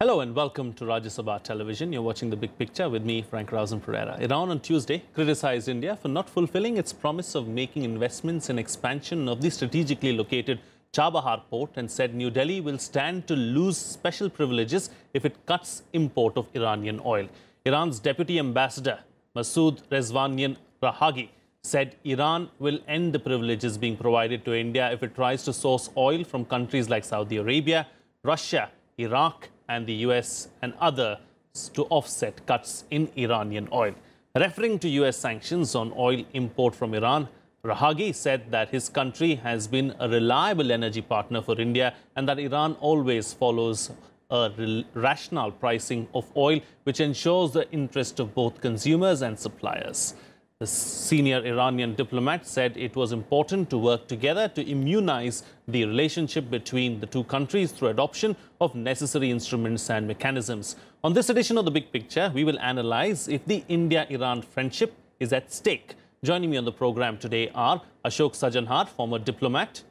Hello and welcome to Rajya Sabha Television. You're watching The Big Picture with me, Frank Rausen Pereira. Iran on Tuesday criticized India for not fulfilling its promise of making investments in expansion of the strategically located Chabahar port and said New Delhi will stand to lose special privileges if it cuts import of Iranian oil. Iran's Deputy Ambassador, Massoud Rezvanian Rahaghi, said Iran will end the privileges being provided to India if it tries to source oil from countries like Saudi Arabia, Russia, Iraq, and the US and others to offset cuts in Iranian oil. Referring to US sanctions on oil import from Iran, Rahaghi said that his country has been a reliable energy partner for India and that Iran always follows a rationale pricing of oil, which ensures the interest of both consumers and suppliers. The senior Iranian diplomat said it was important to work together to immunize the relationship between the two countries through adoption of necessary instruments and mechanisms. On this edition of The Big Picture, we will analyze if the India-Iran friendship is at stake. Joining me on the program today are Ashok Sajanhar, former diplomat,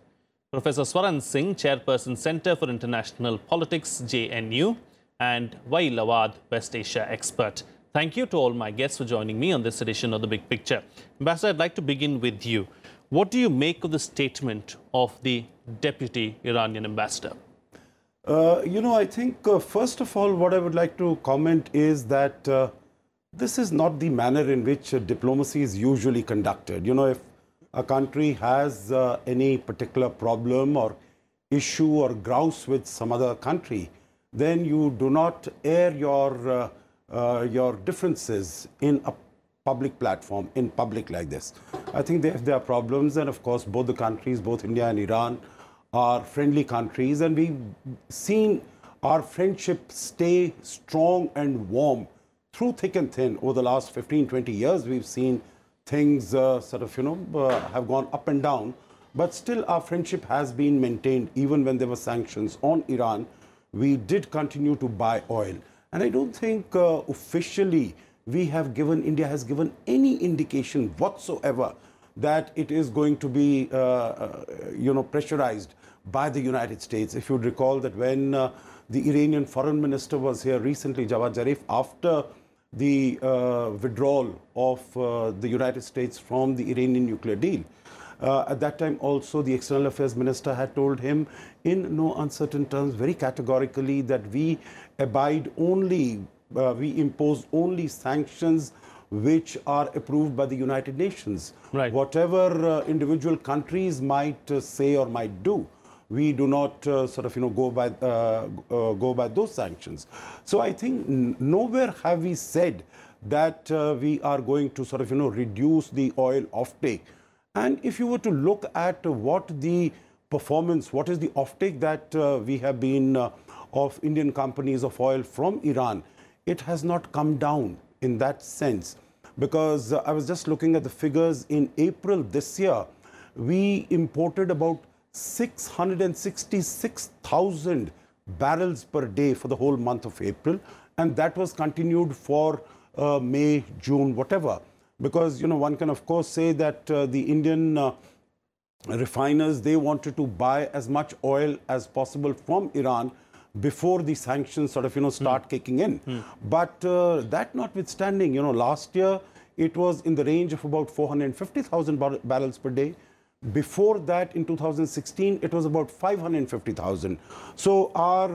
Professor Swaran Singh, Chairperson, Center for International Politics, JNU, and Wail Awad, West Asia expert. Thank you to all my guests for joining me on this edition of The Big Picture. Ambassador, I'd like to begin with you. What do you make of the statement of the Deputy Iranian Ambassador? I think, first of all, what I would like to comment is that this is not the manner in which diplomacy is usually conducted. If a country has any particular problem or issue or grouse with some other country, then you do not air your differences in a public platform, in public like this. I think if there are problems, and of course both the countries, both India and Iran, are friendly countries, and we've seen our friendship stay strong and warm through thick and thin. Over the last 15, 20 years, we've seen things have gone up and down, but still our friendship has been maintained. Even when there were sanctions on Iran, we did continue to buy oil. And I don't think officially India has given any indication whatsoever that it is going to be, pressurized by the United States. If you recall that when the Iranian foreign minister was here recently, Javad Zarif, after the withdrawal of the United States from the Iranian nuclear deal, at that time also the External Affairs Minister had told him in no uncertain terms, very categorically, that we abide only, we impose only sanctions which are approved by the United Nations. Right. Whatever individual countries might say or might do, we do not go by those sanctions. So I think nowhere have we said that we are going to reduce the oil offtake. And if you were to look at what the performance, what is the offtake that we have been of Indian companies of oil from Iran, it has not come down in that sense. Because I was just looking at the figures in April this year, we imported about 666,000 barrels per day for the whole month of April. And that was continued for May, June, whatever. Because, one can, of course, say that the Indian refiners, they wanted to buy as much oil as possible from Iran before the sanctions start kicking in. But that notwithstanding, last year, it was in the range of about 450,000 barrels per day. Before that, in 2016, it was about 550,000. So our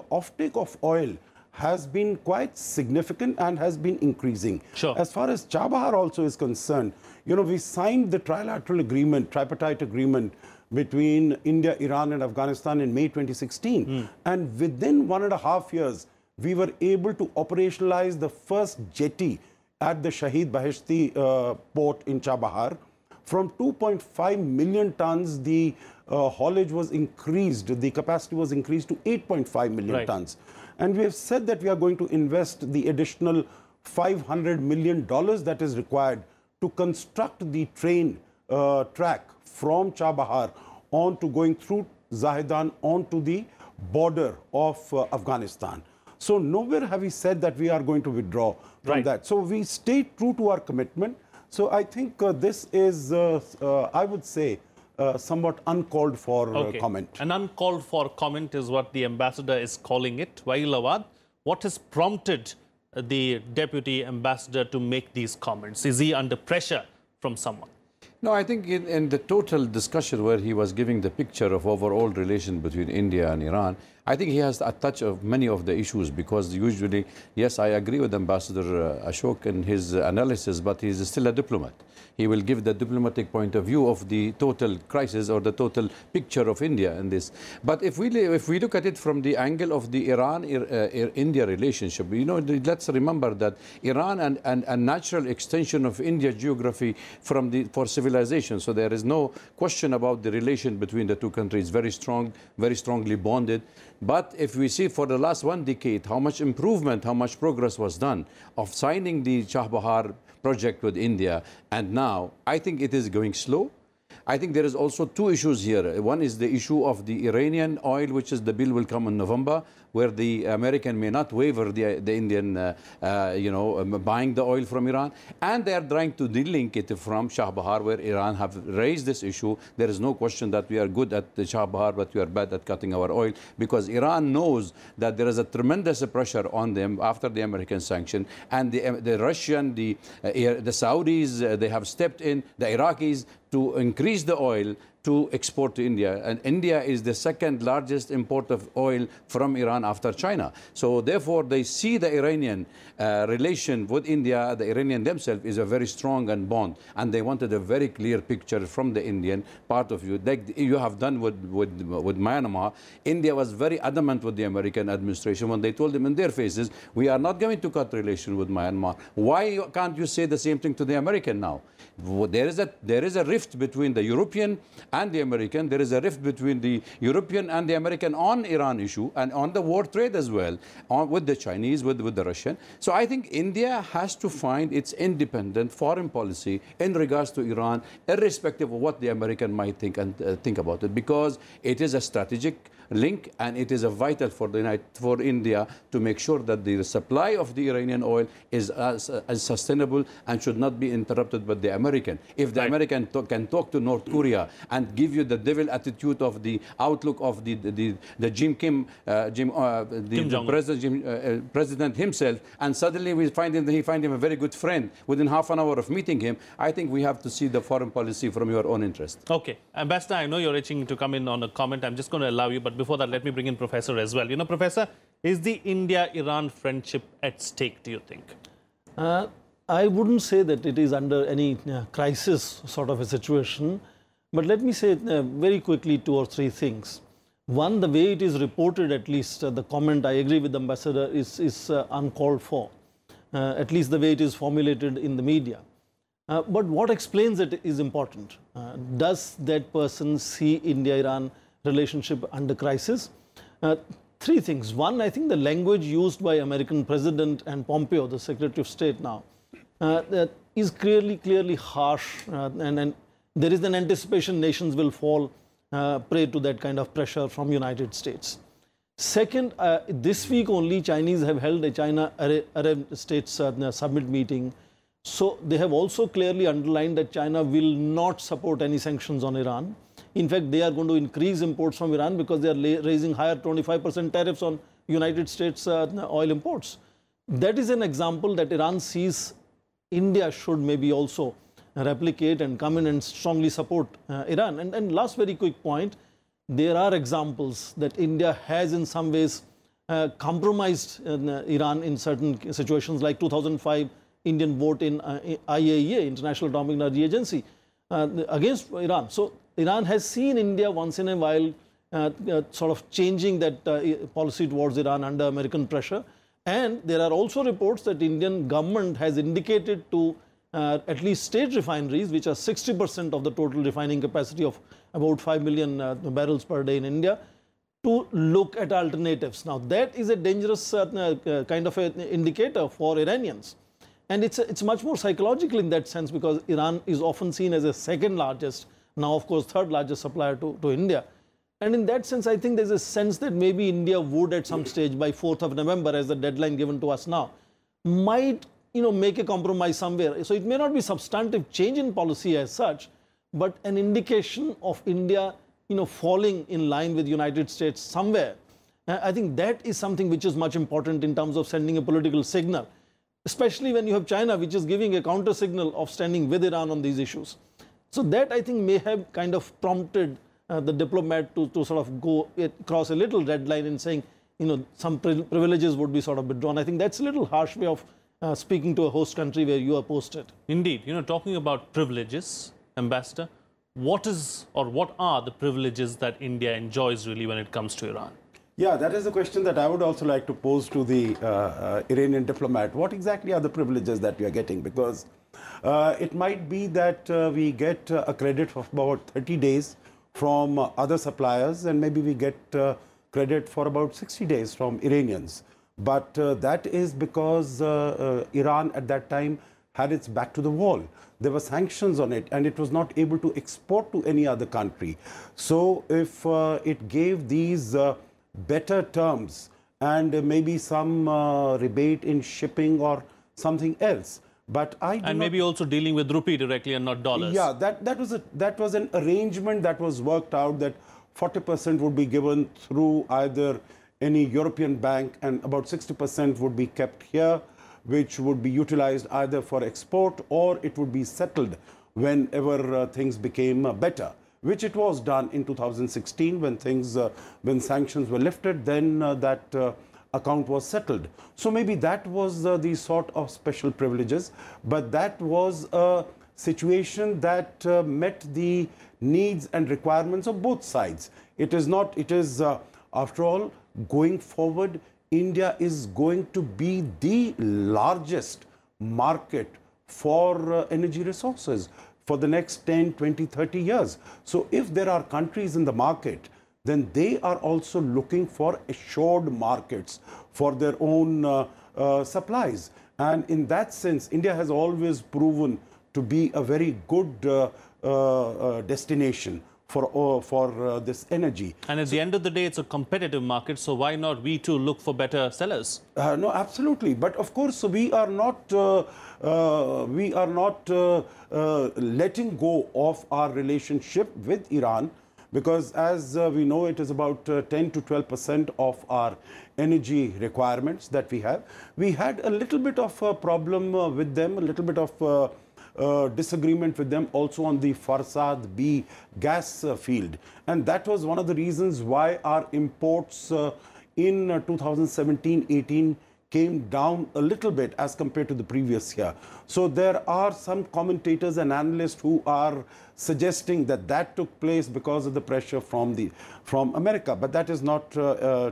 offtake of oil has been quite significant and has been increasing. Sure. As far as Chabahar also is concerned, we signed the tripartite agreement between India, Iran and Afghanistan in May 2016. And within 1.5 years, we were able to operationalize the first jetty at the Shahid Baheshti port in Chabahar. From 2.5 million tons, the haulage was increased, the capacity was increased to 8.5 million tons. And we have said that we are going to invest the additional $500 million that is required to construct the train track from Chabahar on to going through Zahedan on to the border of Afghanistan. So nowhere have we said that we are going to withdraw from that. So we stay true to our commitment. So I think this is, I would say, somewhat uncalled for comment. An uncalled for comment is what the ambassador is calling it. Wail Awad, What has prompted the deputy ambassador to make these comments? Is he under pressure from someone? No, I think in the total discussion where he was giving the picture of overall relation between India and Iran, I think he has a touch of many of the issues, because usually, yes, I agree with Ambassador Ashok in his analysis, but he's still a diplomat. He will give the diplomatic point of view of the total crisis or the total picture of India in this. But if we look at it from the angle of the Iran-India relationship, you know, let's remember that Iran and a natural extension of India's geography for civilization. So there is no question about the relation between the two countries, very strong, very strongly bonded. But if we see for the last 1 decade how much improvement, how much progress was done of signing the Chabahar project with India, and now I think it is going slow. I think there is also two issues here. One is the issue of the Iranian oil, which is the bill will come in November, where the American may not waiver the Indian, buying the oil from Iran. And they are trying to delink it from Chabahar, where Iran have raised this issue. There is no question that we are good at the Chabahar, but we are bad at cutting our oil, because Iran knows that there is a tremendous pressure on them after the American sanction. And the Russian, the Saudis, they have stepped in, the Iraqis, to increase the oil to export to India. And India is the second largest importer of oil from Iran after China. So therefore, they see the Iranian relation with India, the Iranian themselves, is a very strong and bond. And they wanted a very clear picture from the Indian part of you. Like you have done with Myanmar. India was very adamant with the American administration when they told them in their faces, we are not going to cut relation with Myanmar. Why can't you say the same thing to the American now? There is a rift between the European and the American. There is a rift between the European and the American on Iran issue and on the war trade as well, with the Chinese, with the Russian. So I think India has to find its independent foreign policy in regards to Iran, irrespective of what the American might think and think about it, because it is a strategic link, and it is a vital for India to make sure that the supply of the Iranian oil is as sustainable and should not be interrupted by the American. If the American can talk to North Korea and give you the devil attitude of the outlook of the president himself, and suddenly he find him a very good friend within half an hour of meeting him, I think we have to see the foreign policy from your own interest. Okay, Ambassador, I know you're itching to come in on a comment. I'm just going to allow you, but before that, let me bring in Professor as well. You know, Professor, is the India-Iran friendship at stake, do you think? I wouldn't say that it is under any crisis sort of a situation, but let me say very quickly 2 or 3 things. One, the way it is reported, at least the comment, I agree with the Ambassador, is uncalled for, at least the way it is formulated in the media. But what explains it is important. Does that person see India-Iran relationship under crisis? 3 things. One, I think the language used by American President and Pompeo, the Secretary of State now, is clearly harsh, and there is an anticipation nations will fall prey to that kind of pressure from United States. Second, this week only Chinese have held a China-Arab States summit meeting. So they have also clearly underlined that China will not support any sanctions on Iran. In fact, they are going to increase imports from Iran because they are raising higher 25% tariffs on United States oil imports. That is an example that Iran sees India should maybe also replicate and come in and strongly support Iran. And last very quick point, there are examples that India has in some ways compromised Iran in certain situations, like 2005 Indian vote in IAEA, International Atomic Energy Agency, against Iran. So Iran has seen India once in a while sort of changing that policy towards Iran under American pressure. And there are also reports that Indian government has indicated to at least state refineries, which are 60% of the total refining capacity of about 5 million barrels per day in India, to look at alternatives. Now, that is a dangerous kind of an indicator for Iranians. And it's much more psychological in that sense, because Iran is often seen as a second largest, now of course third largest supplier to India. And in that sense, I think there's a sense that maybe India would at some stage by 4th of November, as the deadline given to us now, might make a compromise somewhere. So it may not be substantive change in policy as such, but an indication of India falling in line with United States somewhere. I think that is something which is much important in terms of sending a political signal, especially when you have China, which is giving a counter signal of standing with Iran on these issues. So that, I think, may have kind of prompted the diplomat to sort of go across a little red line in saying, you know, some privileges would be sort of withdrawn. I think that's a little harsh way of speaking to a host country where you are posted. Indeed. You know, talking about privileges, Ambassador, what are the privileges that India enjoys really when it comes to Iran? Yeah, that is a question that I would also like to pose to the Iranian diplomat. What exactly are the privileges that we are getting? Because it might be that we get a credit of about 30 days from other suppliers, and maybe we get credit for about 60 days from Iranians. But that is because Iran at that time had its back to the wall. There were sanctions on it, and it was not able to export to any other country. So if it gave these better terms and maybe some rebate in shipping or something else. But and maybe also dealing with rupee directly and not dollars. Yeah, that was an arrangement that was worked out, that 40% would be given through either any European bank and about 60% would be kept here, which would be utilized either for export or it would be settled whenever things became better, which it was done in 2016 when sanctions were lifted. Then that account was settled. So maybe that was the sort of special privileges, but that was a situation that met the needs and requirements of both sides. It is not, it is, after all, going forward, India is going to be the largest market for energy resources for the next 10, 20, 30 years. So if there are countries in the market, then they are also looking for assured markets for their own supplies. And in that sense, India has always proven to be a very good destination for this energy. And at the end of the day, it's a competitive market, so why not we too look for better sellers? No, absolutely. But of course, so we are not letting go of our relationship with Iran, because as we know, it is about 10 to 12% of our energy requirements that we have. We had a little bit of a problem with them, a little bit of disagreement with them also on the Farsad B gas field. And that was one of the reasons why our imports in 2017-18 came down a little bit as compared to the previous year. So there are some commentators and analysts who are suggesting that that took place because of the pressure from America, but that is not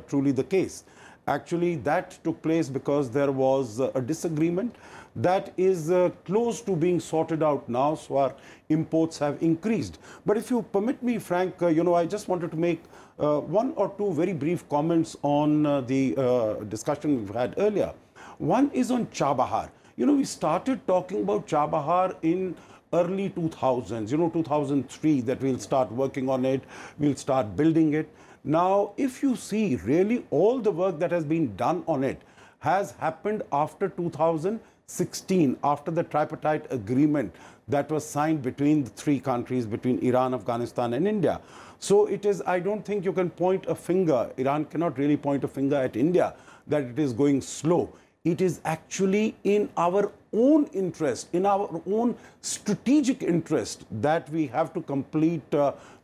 truly the case. Actually, that took place because there was a disagreement that is close to being sorted out now, so our imports have increased. But if you permit me, Frank, you know, I just wanted to make one or two very brief comments on the discussion we've had earlier. One is on Chabahar. You know, we started talking about Chabahar in early 2000s, you know, 2003, that we'll start working on it, we'll start building it. Now, if you see, really all the work that has been done on it has happened after 2016, after the tripartite agreement that was signed between the three countries, between Iran, Afghanistan and India. So it is, I don't think you can point a finger, Iran cannot really point a finger at India that it is going slow. It is actually in our own interest, in our own strategic interest, that we have to complete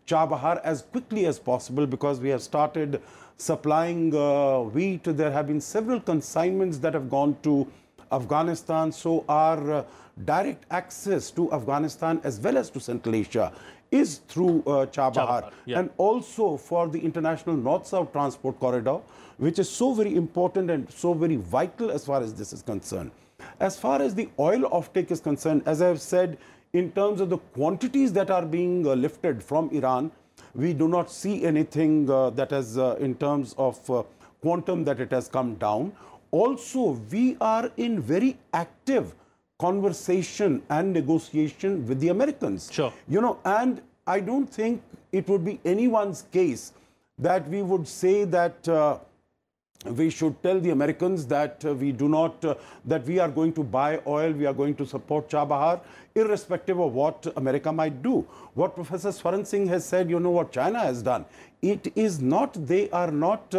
Chabahar as quickly as possible, because we have started supplying wheat. There have been several consignments that have gone to Afghanistan. So our direct access to Afghanistan as well as to Central Asia is through Chabahar. Yeah. And also for the international North-South transport corridor, which is so very important and so very vital as far as this is concerned. As far as the oil offtake is concerned, as I have said, in terms of the quantities that are being lifted from Iran, we do not see anything that has, in terms of quantum, that it has come down. Also, we are in very active conversation and negotiation with the Americans. Sure. You know, and I don't think it would be anyone's case that we would say that we should tell the Americans that we do not, that we are going to buy oil, we are going to support Chabahar, irrespective of what America might do. What Professor Swaran Singh has said, you know what China has done. It is not, they are not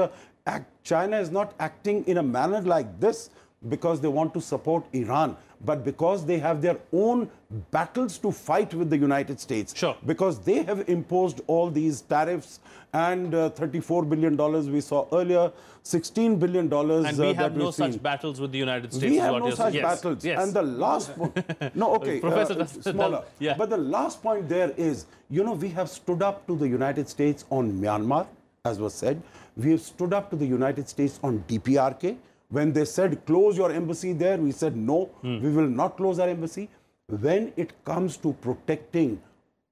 China is not acting in a manner like this because they want to support Iran, but because they have their own battles to fight with the United States. Sure. Because they have imposed all these tariffs and $34 billion we saw earlier, $16 billion and we have no seen. such battles with the United States. We have no such battles. Yes. And the last no, okay, Professor, smaller. Yeah. But the last point there is, you know, we have stood up to the United States on Myanmar, as was said. We have stood up to the United States on DPRK. When they said, close your embassy there, we said, no, we will not close our embassy. When it comes to protecting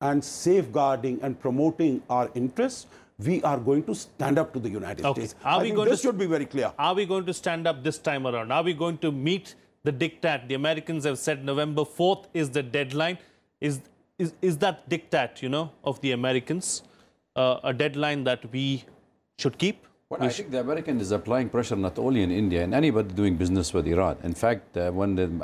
and safeguarding and promoting our interests, we are going to stand up to the United States. Are we going this should be very clear. Are we going to stand up this time around? Are we going to meet the diktat? The Americans have said November 4th is the deadline. Is that diktat, you know, of the Americans a deadline that we should keep? Well, I think the American is applying pressure not only in India and anybody doing business with Iran. In fact, when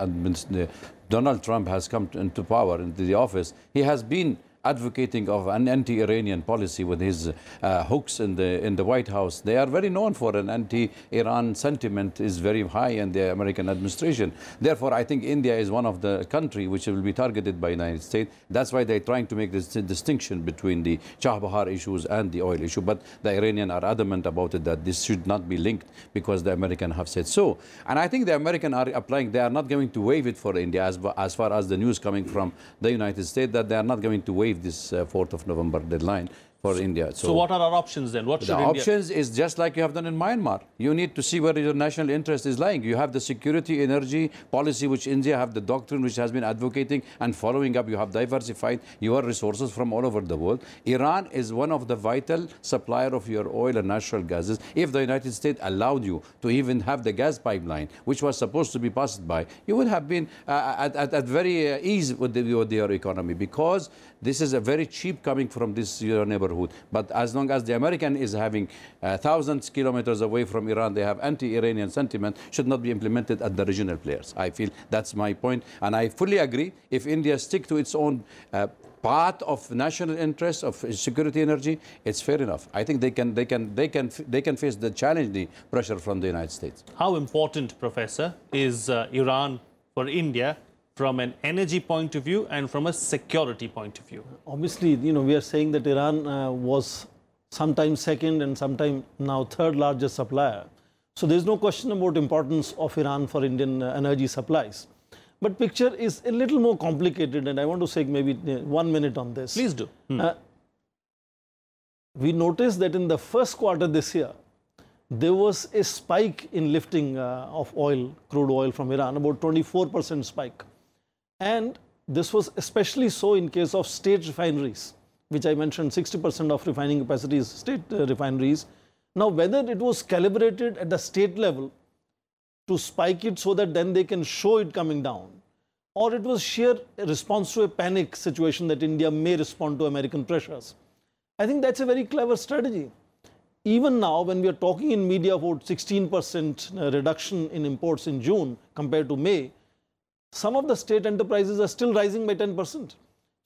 Donald Trump has come into power, into the office, he has been advocating of an anti-Iranian policy with his hooks in the White House. They are very known for an anti-Iran sentiment is very high in the American administration. Therefore, I think India is one of the countries which will be targeted by the United States. That's why they're trying to make this distinction between the Chabahar issues and the oil issue. But the Iranians are adamant about it, that this should not be linked because the Americans have said so. And I think the Americans are applying, they are not going to waive it for India as far as the news coming from the United States, that they are not going to waive this 4th of November deadline for India. So what are our options then? What should the India... options is just like you have done in Myanmar. You need to see where your national interest is lying. You have the security, energy policy, which India have the doctrine which has been advocating and following up. You have diversified your resources from all over the world. Iran is one of the vital supplier of your oil and natural gases. If the United States allowed you to even have the gas pipeline, which was supposed to be passed by, you would have been at very ease with your economy, because this is a very cheap coming from this your neighborhood. But as long as the American is having thousands of kilometers away from Iran, they have anti-Iranian sentiment, should not be implemented at the regional players. I feel that's my point. And I fully agree, if India stick to its own part of national interest of security energy, it's fair enough. I think they can face the challenge, the pressure from the United States. How important, Professor, is Iran for India from an energy point of view and from a security point of view? Obviously, you know, we are saying that Iran was sometimes second and sometimes now third largest supplier. So there's no question about importance of Iran for Indian energy supplies. But picture is a little more complicated, and I want to say maybe 1 minute on this. Please do. We noticed that in the first quarter this year, there was a spike in lifting of oil, crude oil from Iran, about 24% spike. And this was especially so in case of state refineries, which I mentioned 60% of refining capacity is state refineries. Now, whether it was calibrated at the state level to spike it so that then they can show it coming down, or it was sheer response to a panic situation that India may respond to American pressures, I think that's a very clever strategy. Even now, when we are talking in media about 16% reduction in imports in June compared to May, some of the state enterprises are still rising by 10%.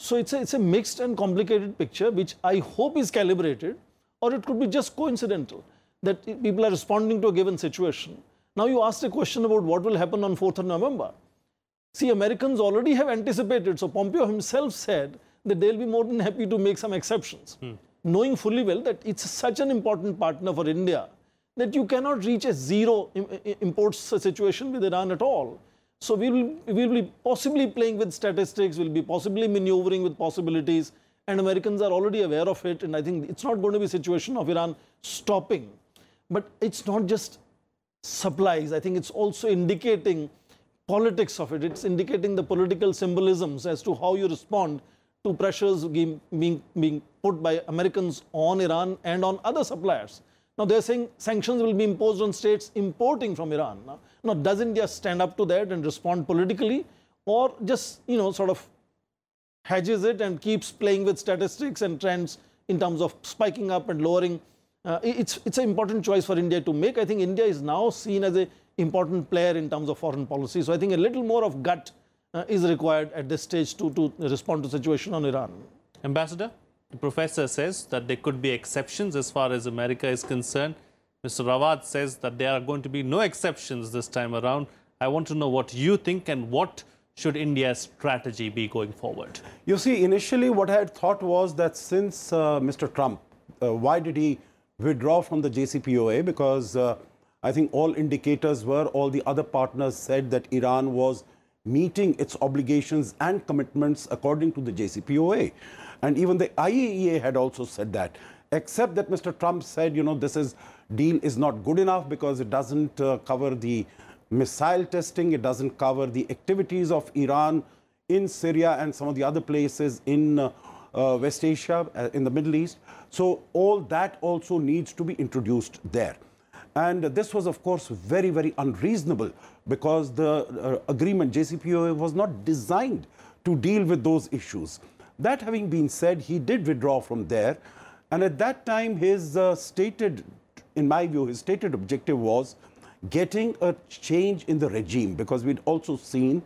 So it's a mixed and complicated picture, which I hope is calibrated, or it could be just coincidental that people are responding to a given situation. Now, you asked a question about what will happen on 4th of November. See, Americans already have anticipated. So Pompeo himself said that they'll be more than happy to make some exceptions, knowing fully well that it's such an important partner for India that you cannot reach a zero imports situation with Iran at all. So we will be possibly playing with statistics, we'll be possibly maneuvering with possibilities, and Americans are already aware of it. And I think it's not going to be a situation of Iran stopping. But it's not just supplies. I think it's also indicating politics of it. It's indicating the political symbolisms as to how you respond to pressures being put by Americans on Iran and on other suppliers. Now, they're saying sanctions will be imposed on states importing from Iran. Now, does India stand up to that and respond politically, or just, you know, sort of hedges it and keeps playing with statistics and trends in terms of spiking up and lowering? It's an important choice for India to make. I think India is now seen as an important player in terms of foreign policy. So I think a little more of gut is required at this stage to respond to the situation on Iran. Ambassador, the professor says that there could be exceptions as far as America is concerned. Mr. Rawat says that there are going to be no exceptions this time around. I want to know what you think and what should India's strategy be going forward? You see, initially what I had thought was that since Mr. Trump, why did he withdraw from the JCPOA? Because I think all indicators were, all the other partners said that Iran was meeting its obligations and commitments according to the JCPOA. And even the IAEA had also said that, except that Mr. Trump said, you know, deal is not good enough because it doesn't cover the missile testing, it doesn't cover the activities of Iran in Syria and some of the other places in West Asia, in the Middle East. So all that also needs to be introduced there. And this was, of course, very, very unreasonable because the agreement, JCPOA, was not designed to deal with those issues. That having been said, he did withdraw from there. And at that time, his stated, in my view, his stated objective was getting a change in the regime, because we'd also seen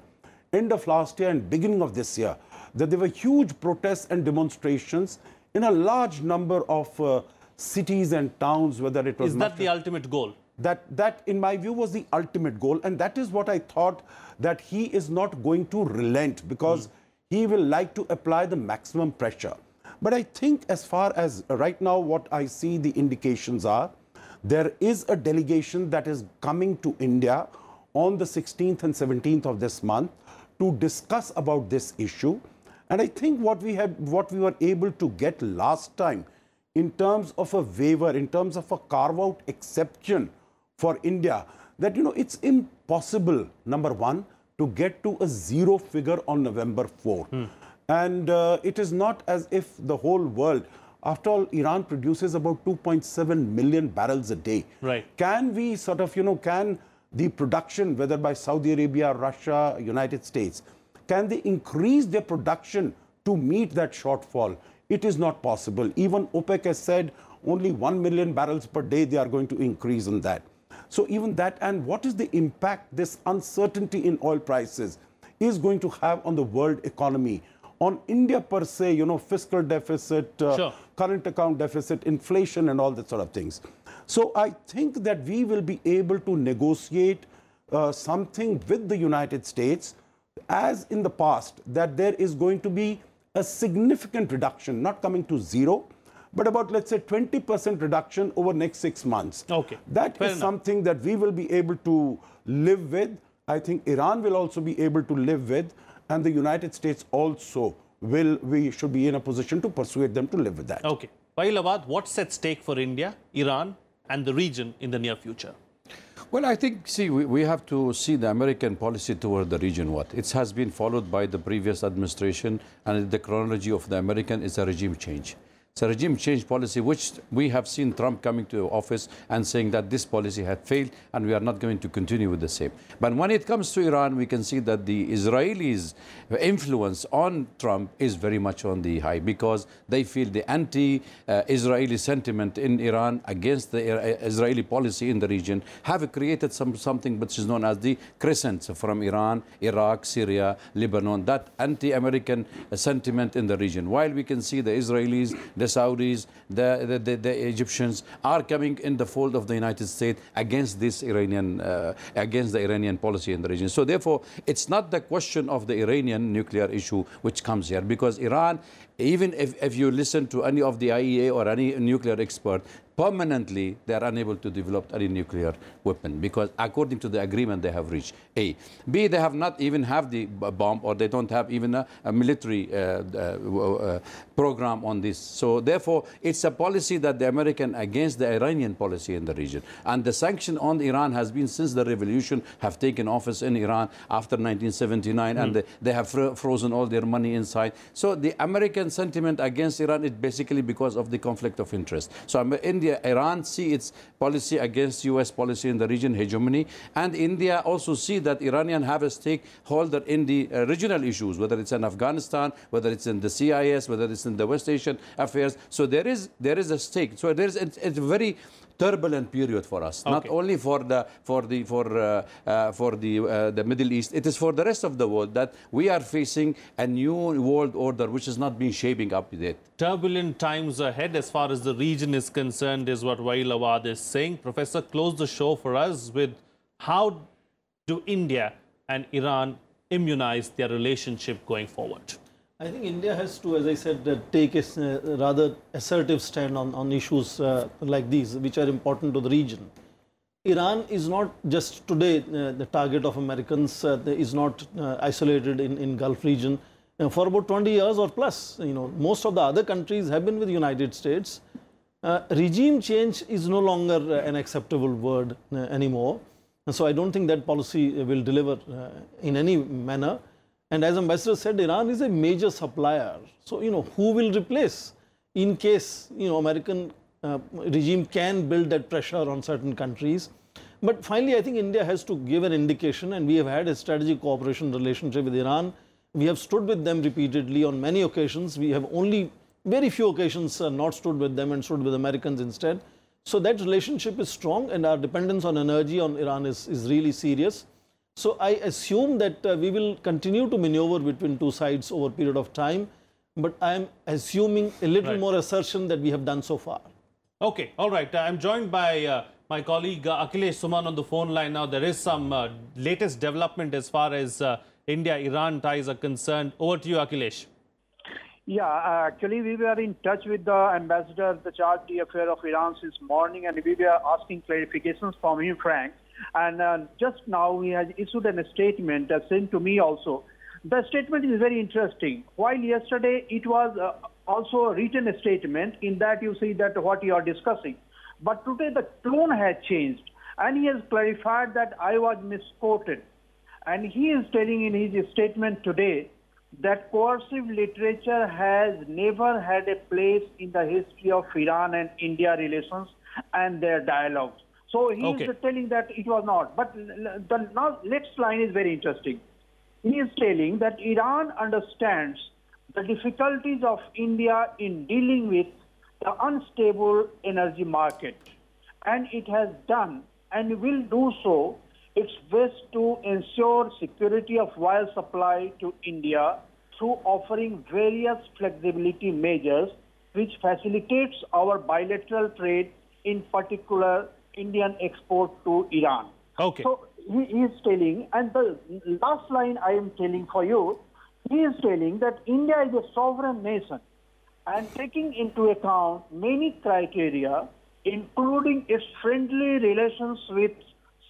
end of last year and beginning of this year that there were huge protests and demonstrations in a large number of cities and towns, whether it was... Is that the ultimate goal? That, in my view, was the ultimate goal. And that is what I thought, that he is not going to relent because he will like to apply the maximum pressure. But I think as far as right now, what I see the indications are, there is a delegation that is coming to India on the 16th and 17th of this month to discuss about this issue. And I think what we were able to get last time in terms of a waiver, in terms of a carve-out exception for India, that, you know, it's impossible, number one, to get to a zero figure on November 4. And it is not as if the whole world, after all, Iran produces about 2.7 million barrels a day. Right. Can we sort of, you know, can the production, whether by Saudi Arabia, Russia, United States, can they increase their production to meet that shortfall? It is not possible. Even OPEC has said only 1 million barrels per day they are going to increase on that. So even that, and what is the impact this uncertainty in oil prices is going to have on the world economy? On India per se, you know, fiscal deficit, current account deficit, inflation and all that sort of things. So I think that we will be able to negotiate something with the United States, as in the past, that there is going to be a significant reduction, not coming to zero, but about, let's say, 20% reduction over next 6 months. Okay. That is something that we will be able to live with. I think Iran will also be able to live with, and the United States also we should be in a position to persuade them to live with that. Okay. Awad, what's at stake for India, Iran, and the region in the near future? Well, I think, see, we have to see the American policy toward the region. What it has been followed by the previous administration, and the chronology of the American is a regime change. It's a regime change policy, which we have seen Trump coming to office and saying that this policy had failed and we are not going to continue with the same. But when it comes to Iran, we can see that the Israelis' influence on Trump is very much on the high, because they feel the anti-Israeli sentiment in Iran against the Israeli policy in the region have created something which is known as the crescent from Iran, Iraq, Syria, Lebanon, that anti-American sentiment in the region. While we can see the Israelis, the Saudis, the Egyptians are coming in the fold of the United States against this against the Iranian policy in the region. So therefore, it's not the question of the Iranian nuclear issue which comes here, because Iran, even if you listen to any of the IEA or any nuclear expert, permanently they are unable to develop any nuclear weapon, because according to the agreement they have reached. A. B, they have not even have the bomb, or they don't have even a military program on this. So therefore, it's a policy that the American against the Iranian policy in the region. And the sanction on Iran has been since the revolution have taken office in Iran after 1979, and they have frozen all their money inside. So the American sentiment against Iran is basically because of the conflict of interest. So Iran see its policy against U.S. policy in the region, hegemony, and India also see that Iranian have a stakeholder in the regional issues, whether it's in Afghanistan, whether it's in the CIS, whether it's in the West Asian affairs. So there is a stake. So it's very turbulent period for us, not only for the Middle East. It is for the rest of the world that we are facing a new world order which has not been shaping up yet. Turbulent times ahead as far as the region is concerned is what Wael Awad is saying. Professor, close the show for us with how do India and Iran immunize their relationship going forward? I think India has to, as I said, take a rather assertive stand on issues like these, which are important to the region. Iran is not just today the target of Americans, is not isolated in Gulf region. For about 20 years or plus, most of the other countries have been with the United States. Regime change is no longer an acceptable word anymore. And so I don't think that policy will deliver in any manner. And as Ambassador said, Iran is a major supplier. So, who will replace in case, American regime can build that pressure on certain countries. But finally, I think India has to give an indication, and we have had a strategic cooperation relationship with Iran. We have stood with them repeatedly on many occasions. We have only very few occasions not stood with them and stood with Americans instead. So that relationship is strong, and our dependence on energy on Iran is really serious. So I assume that we will continue to maneuver between two sides over a period of time, but I am assuming a little more assertion that we have done so far. Okay, all right. I'm joined by my colleague Akhilesh Suman on the phone line now. There is some latest development as far as India-Iran ties are concerned. Over to you, Akhilesh. Yeah, actually, we were in touch with the ambassador, the charge d'affaires of Iran since morning, and we were asking clarifications from him, Frank. And just now he has issued a statement sent to me also. The statement is very interesting. While yesterday it was also a written statement, in that you see that what you are discussing. But today the tone has changed, and he has clarified that I was misquoted. And he is telling in his statement today that coercive literature has never had a place in the history of Iran and India relations and their dialogues. So he is telling that it was not. But the next line is very interesting. He is telling that Iran understands the difficulties of India in dealing with the unstable energy market. And it has done and will do so its best to ensure security of oil supply to India through offering various flexibility measures which facilitates our bilateral trade, in particular Indian export to Iran. Okay. So he is telling, and the last line I am telling for you, he is telling that India is a sovereign nation and taking into account many criteria, including its friendly relations with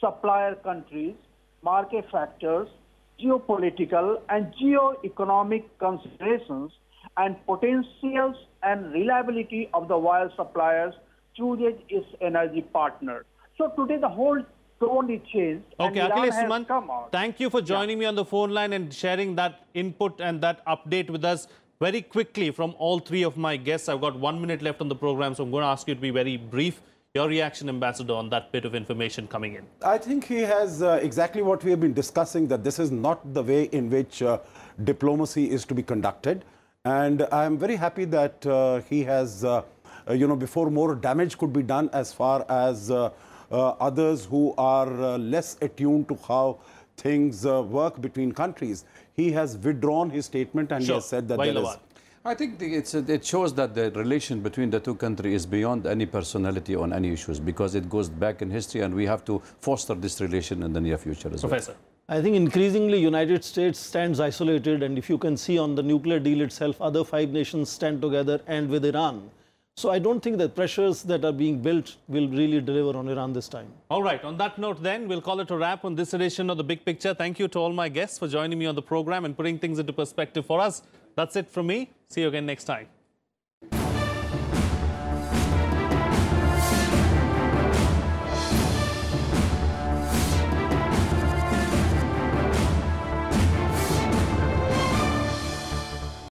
supplier countries, market factors, geopolitical and geo-economic considerations, and potentials and reliability of the oil suppliers chooses its energy partner. So today the whole tone is changed. Okay, Akhilesh Suman, thank you for joining me on the phone line and sharing that input and that update with us very quickly from all three of my guests. I've got 1 minute left on the program, so I'm going to ask you to be very brief. Your reaction, Ambassador, on that bit of information coming in? I think he has exactly what we have been discussing, that this is not the way in which diplomacy is to be conducted. And I am very happy that he has, before more damage could be done as far as others who are less attuned to how things work between countries, he has withdrawn his statement and he has said that there is... I think it shows that the relation between the two countries is beyond any personality on any issues, because it goes back in history, and we have to foster this relation in the near future as well. Professor. I think increasingly United States stands isolated, and if you can see on the nuclear deal itself, other 5 nations stand together and with Iran. So I don't think the pressures that are being built will really deliver on Iran this time. All right. On that note then, we'll call it a wrap on this edition of The Big Picture. Thank you to all my guests for joining me on the program and putting things into perspective for us. That's it from me. See you again next time.